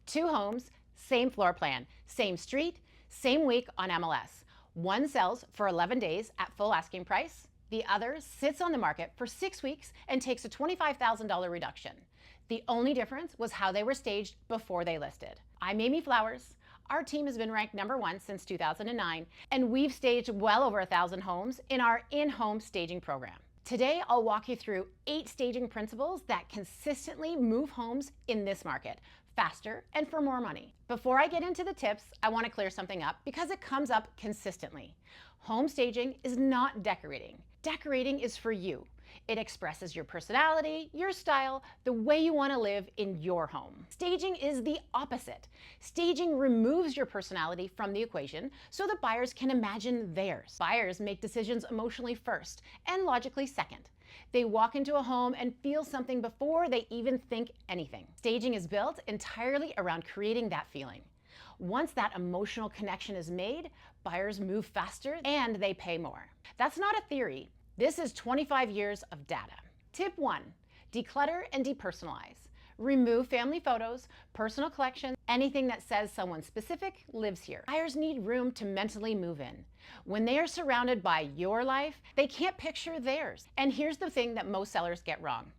Two homes, same floor plan, same street, same week on MLS. One sells for 11 days at full asking price. The other sits on the market for 6 weeks and takes a $25,000 reduction. The only difference was how they were staged before they listed. I'm Amy Flowers. Our team has been ranked #1 since 2009, and we've staged well over 1,000 homes in our in-home staging program. Today, I'll walk you through 8 staging principles that consistently move homes in this market faster and for more money. Before I get into the tips, I want to clear something up because it comes up consistently. Home staging is not decorating. Decorating is for you. It expresses your personality, your style, the way you want to live in your home. Staging is the opposite. Staging removes your personality from the equation so that buyers can imagine theirs. Buyers make decisions emotionally first and logically second. They walk into a home and feel something before they even think anything. Staging is built entirely around creating that feeling. Once that emotional connection is made, buyers move faster and they pay more. That's not a theory. This is 25 years of data. Tip 1, declutter and depersonalize. Remove family photos, personal collections, anything that says someone specific lives here. Buyers need room to mentally move in. When they are surrounded by your life, they can't picture theirs. And here's the thing that most sellers get wrong.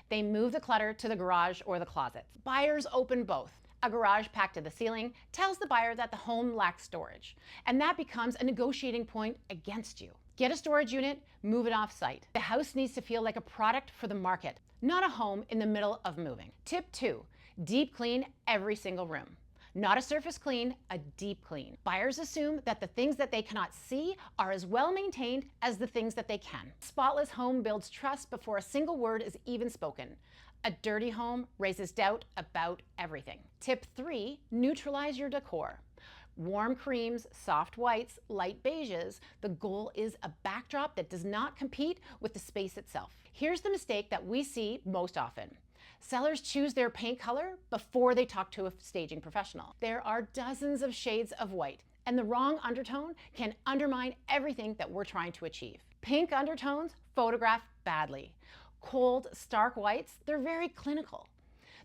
They move the clutter to the garage or the closet. Buyers open both. A garage packed to the ceiling tells the buyer that the home lacks storage, and that becomes a negotiating point against you. Get a storage unit, move it off-site. The house needs to feel like a product for the market, not a home in the middle of moving. Tip 2, deep clean every single room. Not a surface clean, a deep clean. Buyers assume that the things that they cannot see are as well maintained as the things that they can. Spotless home builds trust before a single word is even spoken. A dirty home raises doubt about everything. Tip 3, neutralize your decor. Warm creams, soft whites, light beiges. The goal is a backdrop that does not compete with the space itself. Here's the mistake that we see most often. Sellers choose their paint color before they talk to a staging professional. There are dozens of shades of white, and the wrong undertone can undermine everything that we're trying to achieve. Pink undertones photograph badly. Cold, stark whites, they're very clinical.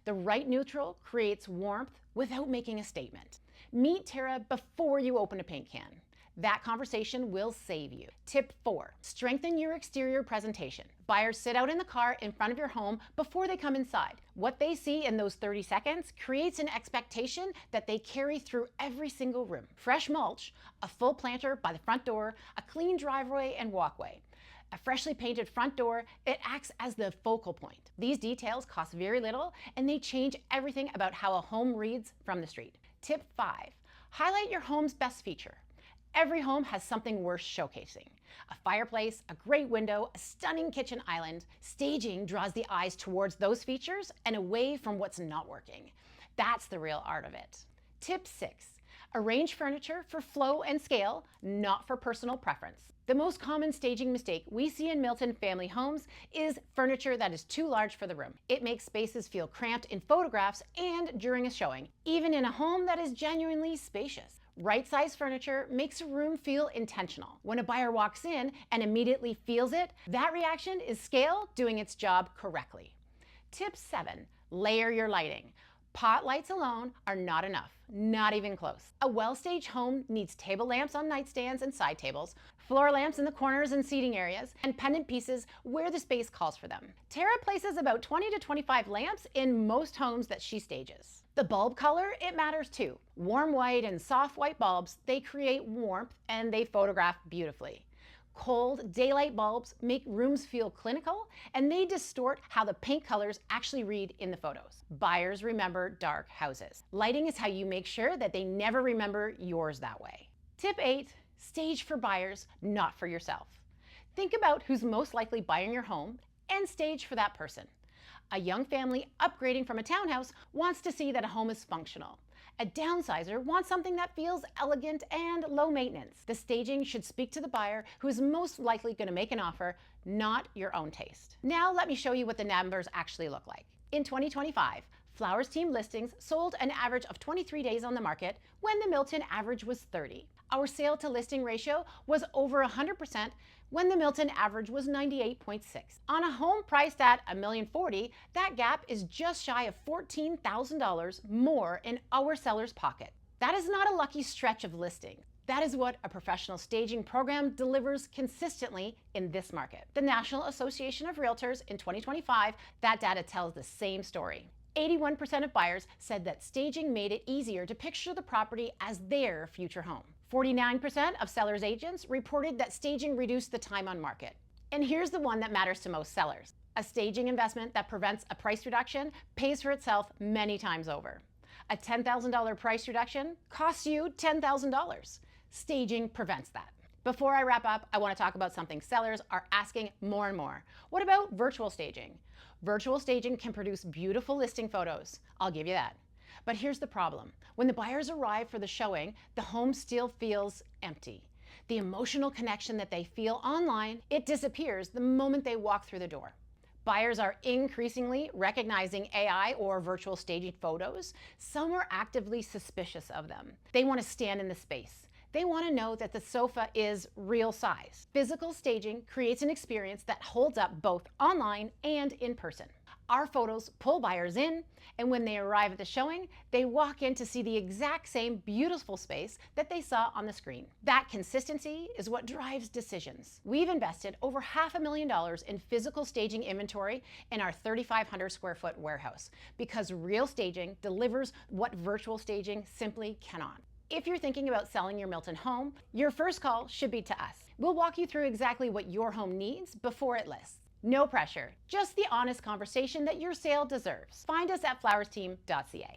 The right neutral creates warmth without making a statement. Meet Tara before you open a paint can. That conversation will save you. Tip 4, strengthen your exterior presentation. Buyers sit out in the car in front of your home before they come inside. What they see in those 30 seconds creates an expectation that they carry through every single room. Fresh mulch, a full planter by the front door, a clean driveway and walkway. A freshly painted front door, it acts as the focal point. These details cost very little and they change everything about how a home reads from the street. Tip 5, highlight your home's best feature. Every home has something worth showcasing. A fireplace, a great window, a stunning kitchen island. Staging draws the eyes towards those features and away from what's not working. That's the real art of it. Tip 6, arrange furniture for flow and scale, not for personal preference. The most common staging mistake we see in Milton family homes is furniture that is too large for the room. It makes spaces feel cramped in photographs and during a showing, even in a home that is genuinely spacious. Right-sized furniture makes a room feel intentional. When a buyer walks in and immediately feels it, that reaction is scale doing its job correctly. Tip 7, layer your lighting. Pot lights alone are not enough, not even close. A well-staged home needs table lamps on nightstands and side tables, floor lamps in the corners and seating areas, and pendant pieces where the space calls for them. Tara places about 20 to 25 lamps in most homes that she stages. The bulb color, it matters too. Warm white and soft white bulbs, they create warmth and they photograph beautifully. Cold daylight bulbs make rooms feel clinical and they distort how the paint colors actually read in the photos. Buyers remember dark houses. Lighting is how you make sure that they never remember yours that way. Tip 8, stage for buyers, not for yourself. Think about who's most likely buying your home and stage for that person. A young family upgrading from a townhouse wants to see that a home is functional. A downsizer wants something that feels elegant and low maintenance. The staging should speak to the buyer who is most likely going to make an offer, not your own taste. Now let me show you what the numbers actually look like. In 2025, Flowers Team listings sold an average of 23 days on the market when the Milton average was 30. Our sale to listing ratio was over 100% when the Milton average was 98.6. On a home priced at $1,040,000, that gap is just shy of $14,000 more in our seller's pocket. That is not a lucky stretch of listing. That is what a professional staging program delivers consistently in this market. The National Association of Realtors in 2025, that data tells the same story. 81% of buyers said that staging made it easier to picture the property as their future home. 49% of sellers' agents reported that staging reduced the time on market. And here's the one that matters to most sellers. A staging investment that prevents a price reduction pays for itself many times over. A $10,000 price reduction costs you $10,000. Staging prevents that. Before I wrap up, I want to talk about something sellers are asking more and more. What about virtual staging? Virtual staging can produce beautiful listing photos. I'll give you that. But here's the problem. When the buyers arrive for the showing, the home still feels empty. The emotional connection that they feel online, it disappears the moment they walk through the door. Buyers are increasingly recognizing AI or virtual staging photos. Some are actively suspicious of them. They want to stand in the space. They want to know that the sofa is real size. Physical staging creates an experience that holds up both online and in person. Our photos pull buyers in, and when they arrive at the showing, they walk in to see the exact same beautiful space that they saw on the screen. That consistency is what drives decisions. We've invested over $500,000 in physical staging inventory in our 3,500 square foot warehouse because real staging delivers what virtual staging simply cannot. If you're thinking about selling your Milton home, your first call should be to us. We'll walk you through exactly what your home needs before it lists. No pressure, just the honest conversation that your sale deserves. Find us at flowersteam.ca.